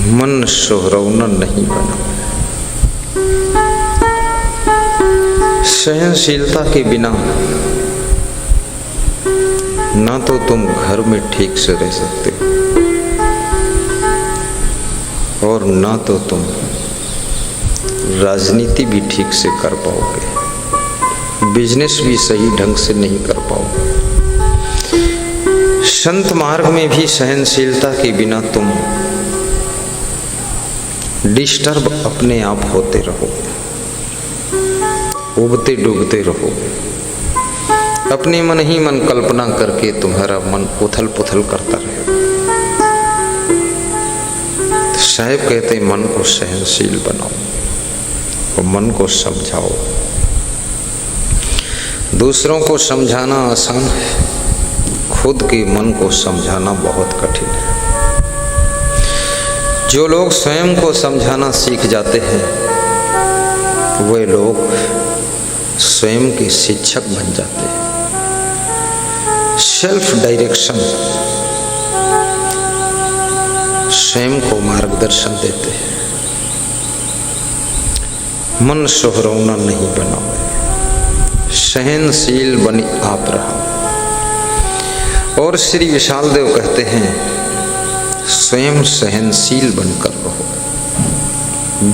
मन सोहरौना नहीं बना। सहनशीलता के बिना ना तो तुम घर में ठीक से रह सकते हो और ना तो तुम राजनीति भी ठीक से कर पाओगे, बिजनेस भी सही ढंग से नहीं कर पाओगे। संत मार्ग में भी सहनशीलता के बिना तुम डिस्टर्ब अपने आप होते रहो, उबते डूबते रहो, अपने मन ही मन कल्पना करके तुम्हारा मन उथल पुथल करता रहे। तो साहब कहते मन को सहनशील बनाओ और मन को समझाओ। दूसरों को समझाना आसान है, खुद के मन को समझाना बहुत कठिन है। जो लोग स्वयं को समझाना सीख जाते हैं वे लोग स्वयं के शिक्षक बन जाते हैं। सेल्फ डायरेक्शन, स्वयं को मार्गदर्शन देते हैं। मन सोहरौना नहीं बनाओ, सहनशील बनी आप रहो। और श्री विशाल देव कहते हैं स्वयं सहनशील बनकर रहो,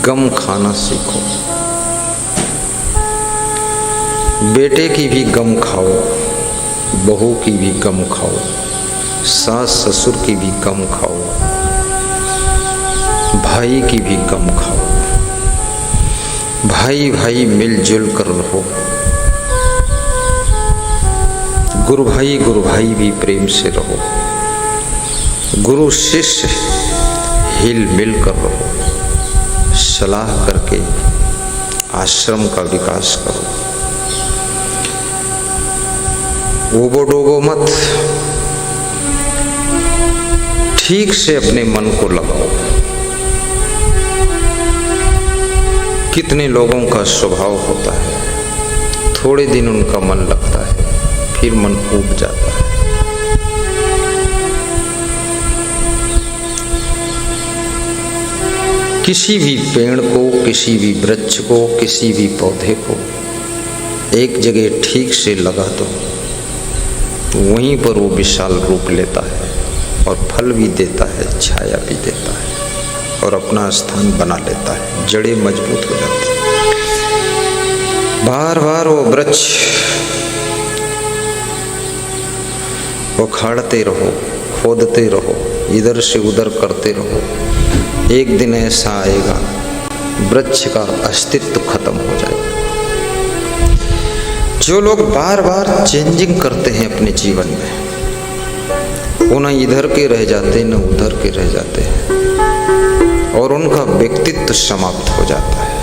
गम खाना सीखो। बेटे की भी गम खाओ, बहू की भी गम खाओ, सास ससुर की भी गम खाओ, भाई की भी गम खाओ। भाई भाई मिलजुल कर रहो, गुरु भाई भी प्रेम से रहो, गुरु शिष्य हिल मिल कर रहो, सलाह करके आश्रम का विकास करो। ओबो डोबो मत, ठीक से अपने मन को लगाओ। कितने लोगों का स्वभाव होता है, थोड़े दिन उनका मन लगता है फिर मन ऊब जाता है। किसी भी पेड़ को, किसी भी वृक्ष को, किसी भी पौधे को एक जगह ठीक से लगा दो, वहीं पर वो विशाल रूप लेता है और फल भी देता है, छाया भी देता है और अपना स्थान बना लेता है, जड़ें मजबूत हो जाती हैं। बार बार वो वृक्ष उखाड़ते रहो, खोदते रहो, इधर से उधर करते रहो, एक दिन ऐसा आएगा वृक्ष का अस्तित्व खत्म हो जाएगा। जो लोग बार बार चेंजिंग करते हैं अपने जीवन में, वो न इधर के रह जाते न उधर के रह जाते हैं और उनका व्यक्तित्व समाप्त हो जाता है।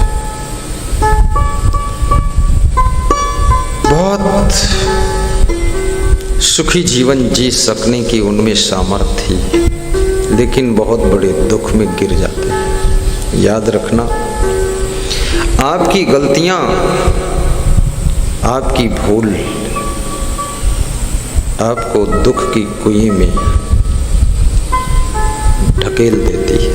बहुत सुखी जीवन जी सकने की उनमें सामर्थ्य थी, लेकिन बहुत बड़े दुख में गिर जाते हैं। याद रखना, आपकी गलतियां, आपकी भूल आपको दुख की कुएं में ढकेल देती है।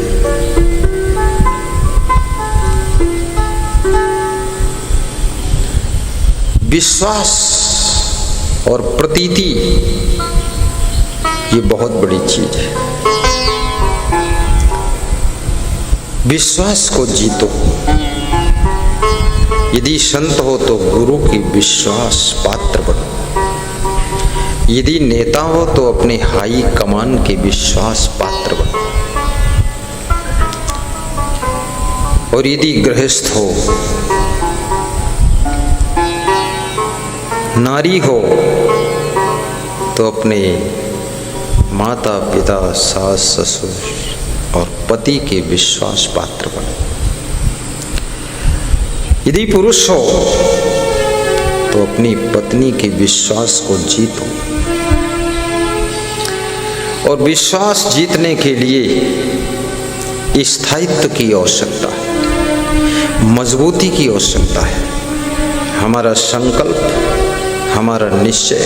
विश्वास और प्रतीति ये बहुत बड़ी चीज है। विश्वास को जीतो। यदि संत हो तो गुरु की विश्वास पात्र बनो, यदि नेता हो तो अपने हाई कमान के विश्वास पात्र बनो, और यदि गृहस्थ हो, नारी हो तो अपने माता पिता, सास ससुर और पति के विश्वास पात्र बनो। यदि पुरुष हो तो अपनी पत्नी के विश्वास को जीतो, और विश्वास जीतने के लिए स्थायित्व की आवश्यकता है, मजबूती की आवश्यकता है। हमारा संकल्प, हमारा निश्चय,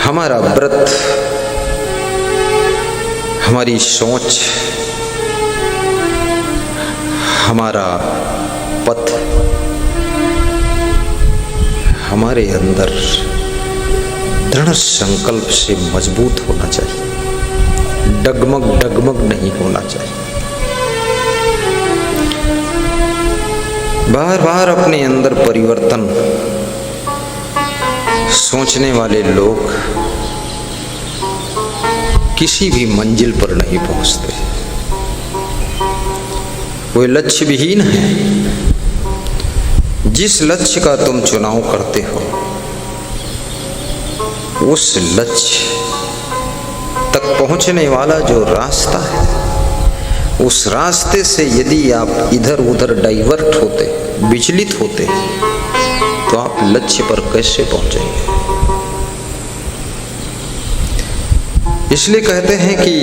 हमारा व्रत, हमारी सोच हमारा पथ हमारे अंदर दृढ़ संकल्प से मजबूत होना चाहिए, डगमग डगमग नहीं होना चाहिए। बार बार अपने अंदर परिवर्तन सोचने वाले लोग किसी भी मंजिल पर नहीं पहुंचते। वे लक्ष्य विहीन है। जिस लक्ष्य का तुम चुनाव करते हो उस लक्ष्य तक पहुंचने वाला जो रास्ता है, उस रास्ते से यदि आप इधर उधर डाइवर्ट होते, विचलित होते, तो आप लक्ष्य पर कैसे पहुंचेंगे। इसलिए कहते हैं कि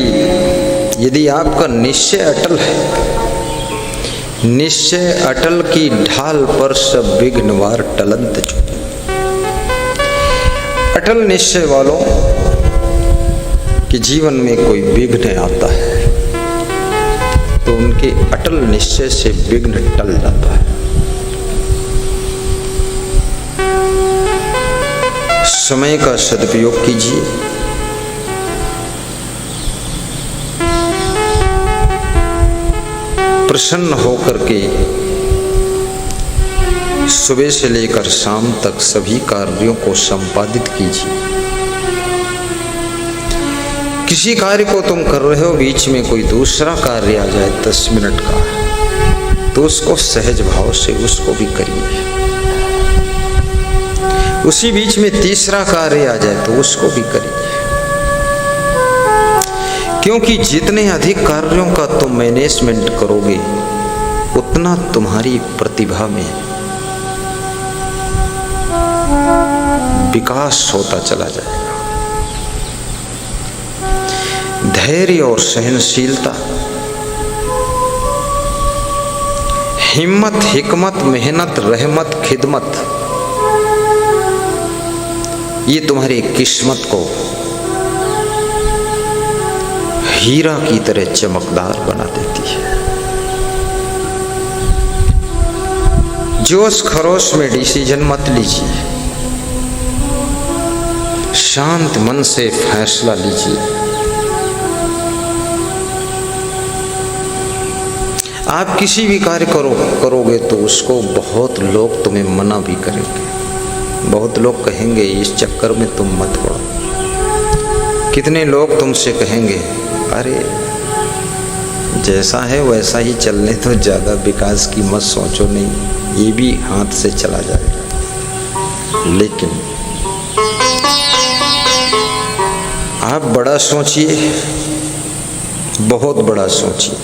यदि आपका निश्चय अटल है, निश्चय अटल की ढाल पर सब विघ्न वार टलंत चुके। अटल निश्चय वालों के जीवन में कोई विघ्न आता है तो उनके अटल निश्चय से विघ्न टल जाता है। समय का सदुपयोग कीजिए। प्रसन्न होकर के सुबह से लेकर शाम तक सभी कार्यों को संपादित कीजिए। किसी कार्य को तुम कर रहे हो, बीच में कोई दूसरा कार्य आ जाए 10 मिनट का, तो उसको सहज भाव से उसको भी करिए। उसी बीच में तीसरा कार्य आ जाए तो उसको भी करिए। क्योंकि जितने अधिक कार्यों का तुम मैनेजमेंट करोगे उतना तुम्हारी प्रतिभा में विकास होता चला जाएगा। धैर्य और सहनशीलता, हिम्मत, हिकमत, मेहनत, रहमत, खिदमत, ये तुम्हारी किस्मत को हीरा की तरह चमकदार बना देती है। जोश खरोश में डिसीजन मत लीजिए, शांत मन से फैसला लीजिए। आप किसी भी कार्य करोगे तो उसको बहुत लोग तुम्हें मना भी करेंगे, बहुत लोग कहेंगे इस चक्कर में तुम मत पड़ो। कितने लोग तुमसे कहेंगे अरे जैसा है वैसा ही चलने तो, ज़्यादा विकास की मत सोचो, नहीं ये भी हाथ से चला जाएगा। लेकिन आप बड़ा सोचिए, बहुत बड़ा सोचिए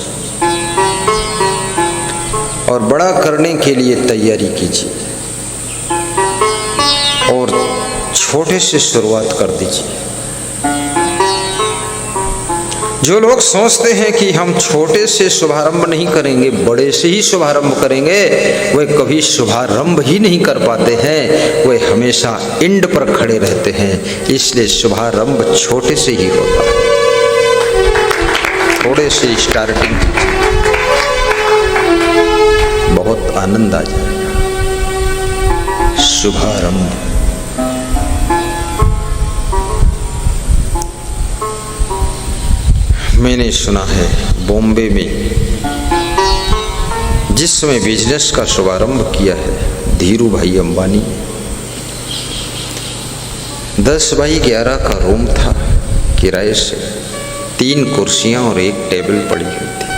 और बड़ा करने के लिए तैयारी कीजिए और छोटे से शुरुआत कर दीजिए। जो लोग सोचते हैं कि हम छोटे से शुभारंभ नहीं करेंगे, बड़े से ही शुभारंभ करेंगे, वे कभी शुभारंभ ही नहीं कर पाते हैं। वे हमेशा एंड पर खड़े रहते हैं। इसलिए शुभारंभ छोटे से ही होता है। थोड़े से स्टार्टिंग कीजिए, बहुत आनंद आ जाएगा। शुभारंभ मैंने सुना है बॉम्बे में जिस समय बिजनेस का शुभारंभ किया है धीरू भाई अंबानी, 10x11 का रूम था किराए से, 3 कुर्सियां और 1 टेबल पड़ी हुई थी।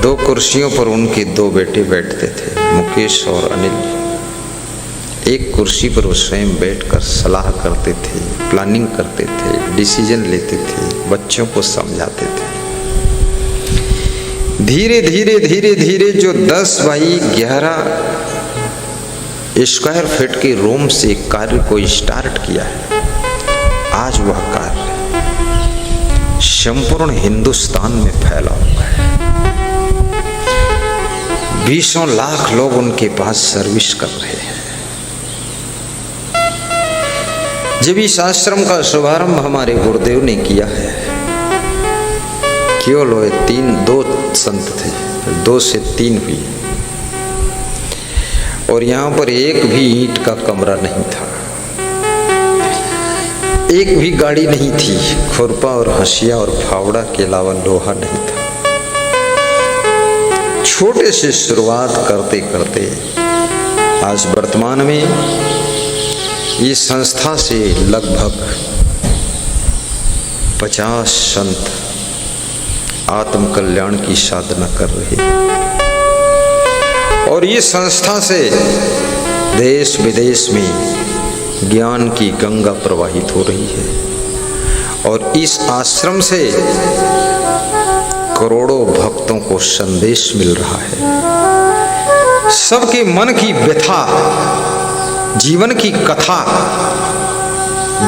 2 कुर्सियों पर उनके 2 बेटे बैठते थे, मुकेश और अनिल। 1 कुर्सी पर वो स्वयं बैठकर सलाह करते थे, प्लानिंग करते थे, डिसीजन लेते थे, बच्चों को समझाते थे। धीरे धीरे धीरे धीरे जो 10x11 स्क्वायर फीट के रूम से कार्य को स्टार्ट किया है, आज वह कार्य संपूर्ण हिंदुस्तान में फैला हुआ है। 20 लाख लोग उनके पास सर्विस कर रहे हैं। जब इस आश्रम का शुभारंभ हमारे गुरुदेव ने किया है केवल वो दो संत थे, 2 से 3 हुई। और यहाँ पर एक भी ईंट का कमरा नहीं था, एक भी गाड़ी नहीं थी, खुरपा और हंसिया और फावड़ा के अलावा लोहा नहीं था। छोटे से शुरुआत करते करते आज वर्तमान में इस संस्था से लगभग 50 संत आत्म कल्याण की साधना कर रहे हैं। और इस संस्था से देश विदेश में ज्ञान की गंगा प्रवाहित हो रही है। और इस आश्रम से करोड़ों भक्तों को संदेश मिल रहा है। सबके मन की व्यथा, जीवन की कथा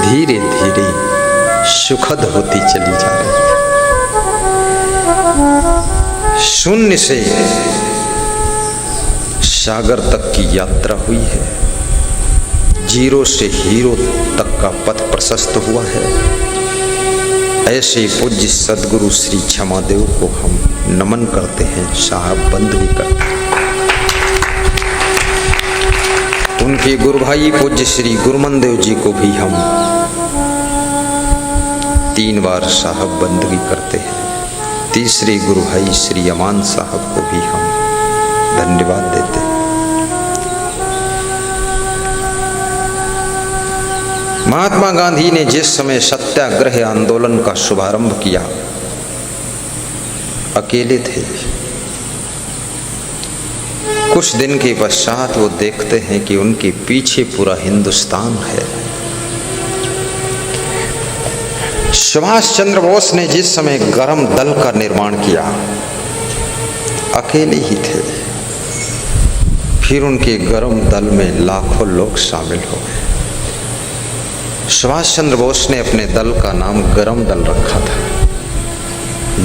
धीरे धीरे सुखद होती चली जा रही है। शून्य से सागर तक की यात्रा हुई है, जीरो से हीरो तक का पथ प्रशस्त हुआ है। ऐसे पूज्य सदगुरु श्री क्षमादेव को हम नमन करते हैं, साहब बंद भी करते हैं। उनके गुरु भाई पूज्य श्री गुरुमनदेव जी को भी हम 3 बार साहब बंदगी करते हैं। तीसरे गुरु भाई श्री अमान साहब को भी हम धन्यवाद देते हैं। महात्मा गांधी ने जिस समय सत्याग्रह आंदोलन का शुभारंभ किया, अकेले थे। कुछ दिन के पश्चात वो देखते हैं कि उनके पीछे पूरा हिंदुस्तान है। सुभाष चंद्र बोस ने जिस समय गरम दल का निर्माण किया, अकेले ही थे। फिर उनके गरम दल में लाखों लोग शामिल हो गए। सुभाष चंद्र बोस ने अपने दल का नाम गरम दल रखा था।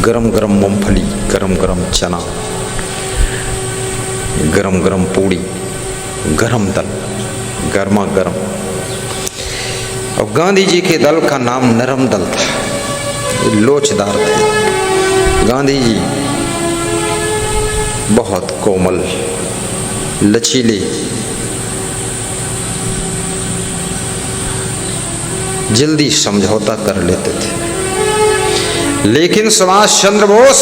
गरम गरम मूंगफली, गरम गरम चना, गरम गरम पूड़ी, गरम दल, गर्मा गर्म। और गांधी जी के दल का नाम नरम दल था, लोचदार थे। गांधी जी बहुत कोमल, लचीले, जल्दी समझौता कर लेते थे। लेकिन सुभाष चंद्र बोस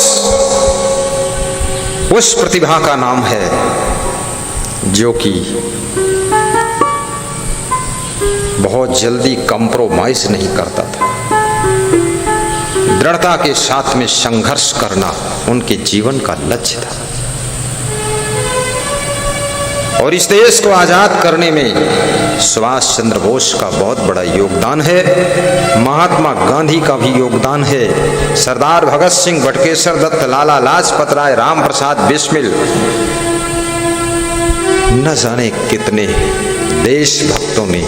उस प्रतिभा का नाम है जो कि बहुत जल्दी कंप्रोमाइज नहीं करता था। दृढ़ता के साथ में संघर्ष करना उनके जीवन का लक्ष्य था। और इस देश को आजाद करने में सुभाष चंद्र बोस का बहुत बड़ा योगदान है। महात्मा गांधी का भी योगदान है। सरदार भगत सिंह, बटुकेश्वर दत्त, लाला लाजपत राय, राम प्रसाद बिस्मिल, न जाने कितने देशभक्तों ने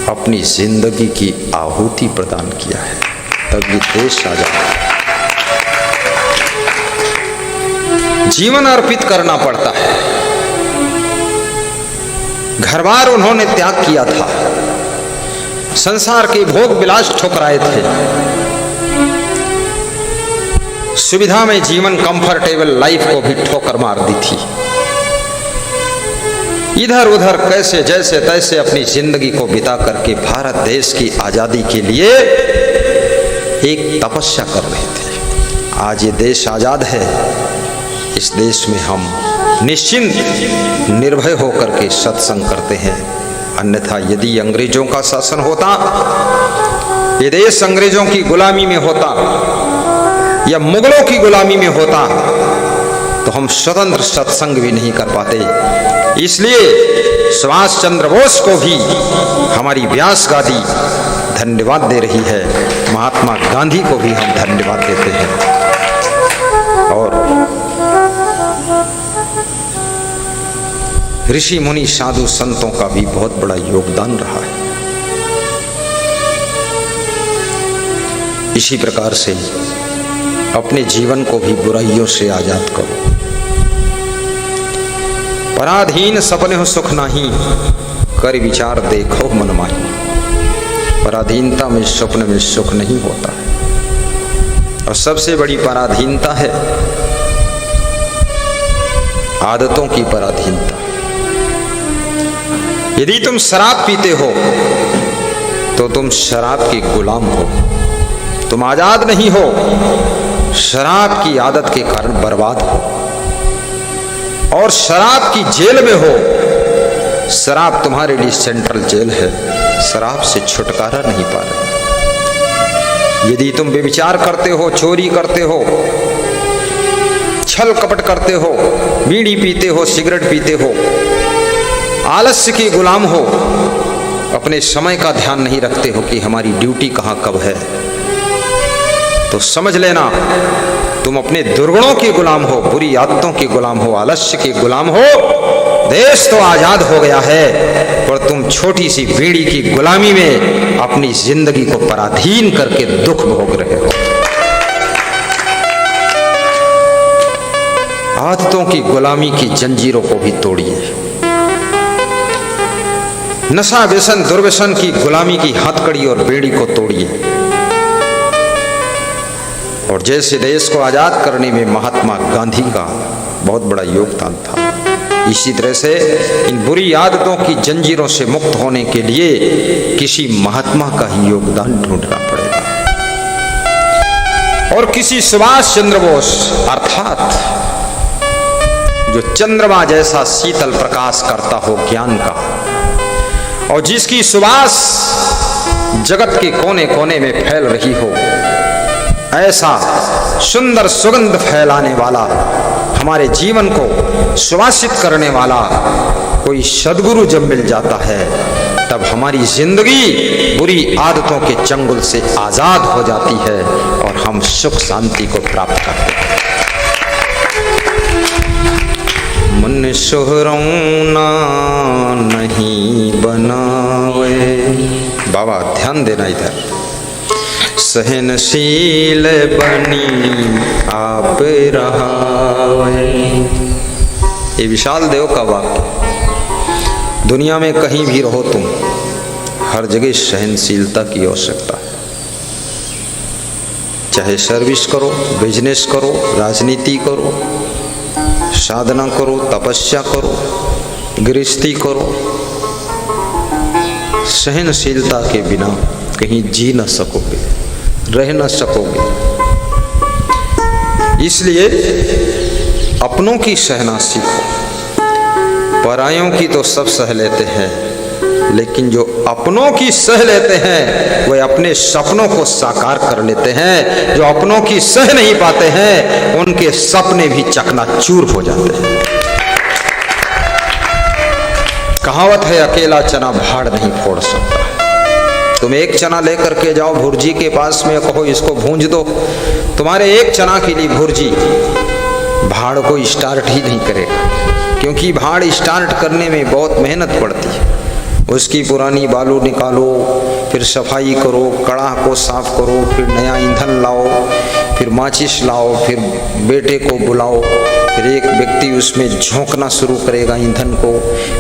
अपनी जिंदगी की आहुति प्रदान किया है, तब ये देश आजाद। जीवन अर्पित करना पड़ता है। घर-बार उन्होंने त्याग किया था, संसार के भोग विलास ठुकराए थे, सुविधा में जीवन, कंफर्टेबल लाइफ को भी ठोकर मार दी थी। इधर उधर कैसे जैसे तैसे अपनी जिंदगी को बिता करके भारत देश की आजादी के लिए एक तपस्या कर रहे थे। आज ये देश आजाद है। इस देश में हम निश्चिंत निर्भय होकर के सत्संग करते हैं। अन्यथा यदि अंग्रेजों का शासन होता, ये देश अंग्रेजों की गुलामी में होता या मुगलों की गुलामी में होता, तो हम स्वतंत्र सत्संग भी नहीं कर पाते। इसलिए सुभाष चंद्र बोस को भी हमारी व्यास गादी धन्यवाद दे रही है। महात्मा गांधी को भी हम धन्यवाद देते हैं। और ऋषि मुनि साधु संतों का भी बहुत बड़ा योगदान रहा है। इसी प्रकार से अपने जीवन को भी बुराइयों से आजाद करो। पराधीन सपने हो सुख नाही, कर विचार देखो मन माही। पराधीनता में, स्वप्न में सुख नहीं होता है। और सबसे बड़ी पराधीनता है आदतों की पराधीनता। यदि तुम शराब पीते हो तो तुम शराब के गुलाम हो, तुम आजाद नहीं हो, शराब की आदत के कारण बर्बाद हो और शराब की जेल में हो। शराब तुम्हारे लिए सेंट्रल जेल है, शराब से छुटकारा नहीं पा रहे। यदि तुम व्यभिचार करते हो, चोरी करते हो, छल कपट करते हो, बीड़ी पीते हो, सिगरेट पीते हो, आलस्य के गुलाम हो, अपने समय का ध्यान नहीं रखते हो कि हमारी ड्यूटी कहाँ कब है, तो समझ लेना तुम अपने दुर्गुणों के गुलाम हो, बुरी आदतों के गुलाम हो, आलस्य के गुलाम हो। देश तो आजाद हो गया है पर तुम छोटी सी बीड़ी की गुलामी में अपनी जिंदगी को पराधीन करके दुख भोग रहे हो। आदतों की गुलामी की जंजीरों को भी तोड़िए। नशा व्यसन दुर्व्यसन की गुलामी की हथकड़ी और बेड़ी को तोड़िए। और जैसे देश को आजाद करने में महात्मा गांधी का बहुत बड़ा योगदान था, इसी तरह से इन बुरी आदतों की जंजीरों से मुक्त होने के लिए किसी महात्मा का ही योगदान ढूंढना पड़ेगा। और किसी सुभाष चंद्र बोस अर्थात जो चंद्रमा जैसा शीतल प्रकाश करता हो ज्ञान का, और जिसकी सुवास जगत के कोने कोने में फैल रही हो, ऐसा सुंदर सुगंध फैलाने वाला, हमारे जीवन को सुवासित करने वाला कोई सद्गुरु जब मिल जाता है तब हमारी जिंदगी बुरी आदतों के चंगुल से आजाद हो जाती है और हम सुख शांति को प्राप्त करते हैं। मन सोहरौना नहीं बनावे, बाबा ध्यान देना इधर, सहनशील बनी आप रहावे। ये विशाल देव का वाक्य। दुनिया में कहीं भी रहो तुम, हर जगह सहनशीलता की आवश्यकता है। चाहे सर्विस करो, बिजनेस करो, राजनीति करो, साधना करो, तपस्या करो, गृहस्थी करो, सहनशीलता के बिना कहीं जी न सकोगे, रह न सकोगे। इसलिए अपनों की सहना सीखो। परायों की तो सब सह लेते हैं, लेकिन जो अपनों की सह लेते हैं वे अपने सपनों को साकार कर लेते हैं। जो अपनों की सह नहीं पाते हैं उनके सपने भी चकनाचूर हो जाते हैं। कहावत है, अकेला चना भाड़ नहीं फोड़ सकता। तुम एक चना लेकर के जाओ भुर्जी के पास में, कहो इसको भूंज दो, तुम्हारे एक चना के लिए भुर्जी भाड़ को स्टार्ट ही नहीं करेगा, क्योंकि भाड़ स्टार्ट करने में बहुत मेहनत पड़ती है। उसकी पुरानी बालू निकालो, फिर सफाई करो, कड़ाह को साफ करो, फिर नया ईंधन लाओ, फिर माचिस लाओ, फिर बेटे को बुलाओ, फिर एक व्यक्ति उसमें झोंकना शुरू करेगा ईंधन को,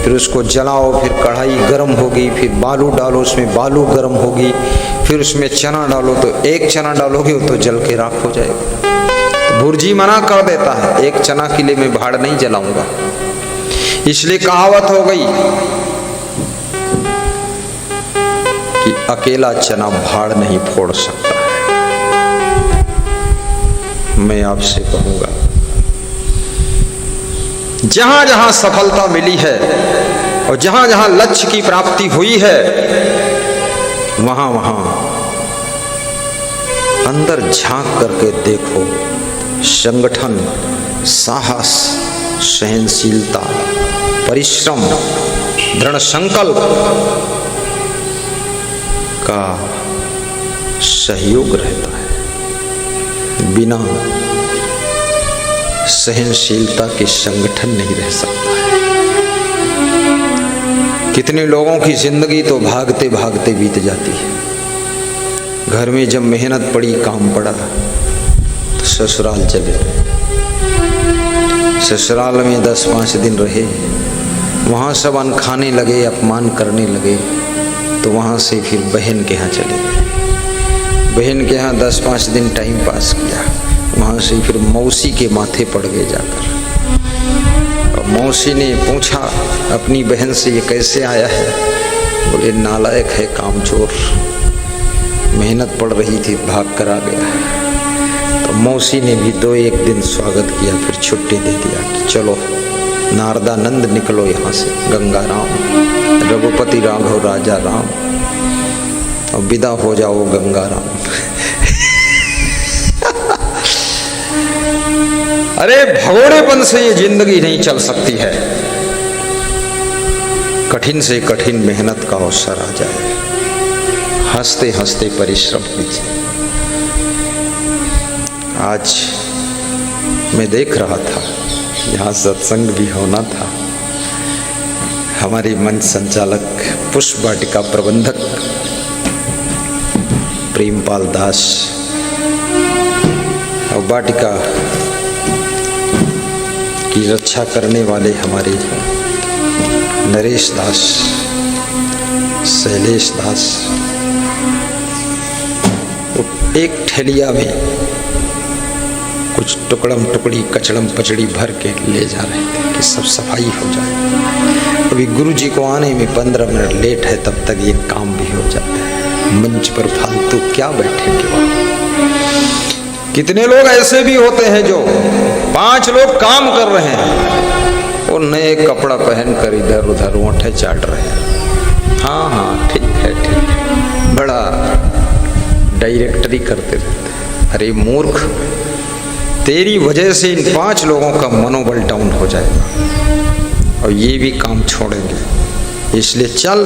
फिर उसको जलाओ, फिर कढ़ाई गर्म होगी, फिर बालू डालो, उसमें बालू गर्म होगी, फिर उसमें चना डालो, तो एक चना डालोगे तो जल के राख हो जाएगा। भुर्जी मना कर देता है, एक चना के लिए मैं भाड़ नहीं जलाऊंगा। इसलिए कहावत हो गई कि अकेला चना भाड़ नहीं फोड़ सकता। मैं आपसे कहूंगा, जहां जहां सफलता मिली है और जहां जहां लक्ष्य की प्राप्ति हुई है, वहां वहां अंदर झांक करके देखो, संगठन, साहस, सहनशीलता, परिश्रम, दृढ़ संकल्प का सहयोग रहता है। बिना सहनशीलता के संगठन नहीं रह सकता है। कितने लोगों की जिंदगी तो भागते भागते बीत जाती है। घर में जब मेहनत पड़ी, काम पड़ा, तो ससुराल चले। ससुराल में 10-5 दिन रहे, वहाँ सब अनखाने लगे, अपमान करने लगे, तो वहाँ से फिर बहन के यहाँ चले गए। बहन के यहाँ 10-5 दिन टाइम पास किया। वहाँ से फिर मौसी के माथे पड़ गए जाकर। और मौसी ने पूछा अपनी बहन से, ये कैसे आया है? बोले नालायक है, कामचोर, मेहनत पड़ रही थी, भाग कर आ गया है। तो मौसी ने भी 2-1 दिन स्वागत किया, फिर छुट्टी दे दिया कि चलो नारदानंद निकलो यहाँ से, गंगाराम, रघुपति राघव राजा राम, और विदा हो जाओ गंगाराम। अरे भगोड़ेपन से ये जिंदगी नहीं चल सकती है। कठिन से कठिन मेहनत का अवसर आ जाए, हंसते हंसते परिश्रम कीजिए। आज मैं देख रहा था, यहाँ सत्संग भी होना था। हमारी मंच संचालक, पुष्प वाटिका प्रबंधक प्रेमपाल दास और वाटिका की रक्षा करने वाले हमारे नरेश दास, शैलेश दास, एक ठेलिया में कुछ टुकड़म टुकड़ी कचड़म पचड़ी भर के ले जा रहे थे कि सब सफाई हो जाए। अभी गुरु जी को आने में 15 मिनट लेट है, तब तक ये काम भी हो जाता है। मंच पर फालतू क्या बैठेंगे वहाँ। कितने लोग ऐसे भी होते हैं जो 5 लोग काम कर रहे हैं, वो नए कपड़ा पहनकर इधर उधर ओंठे चाट रहे हैं। हाँ हाँ ठीक है ठीक है, बड़ा डायरेक्टरी करते रहते। अरे मूर्ख, तेरी वजह से इन 5 लोगों का मनोबल डाउन हो जाएगा और ये भी काम छोड़ेंगे। इसलिए चल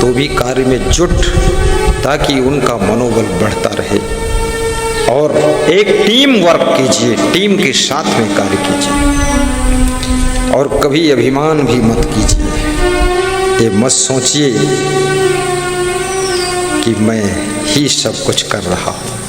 तो भी कार्य में जुट, ताकि उनका मनोबल बढ़ता रहे। और एक टीम वर्क कीजिए, टीम के साथ में कार्य कीजिए और कभी अभिमान भी मत कीजिए। ये मत सोचिए कि मैं ही सब कुछ कर रहा हूँ।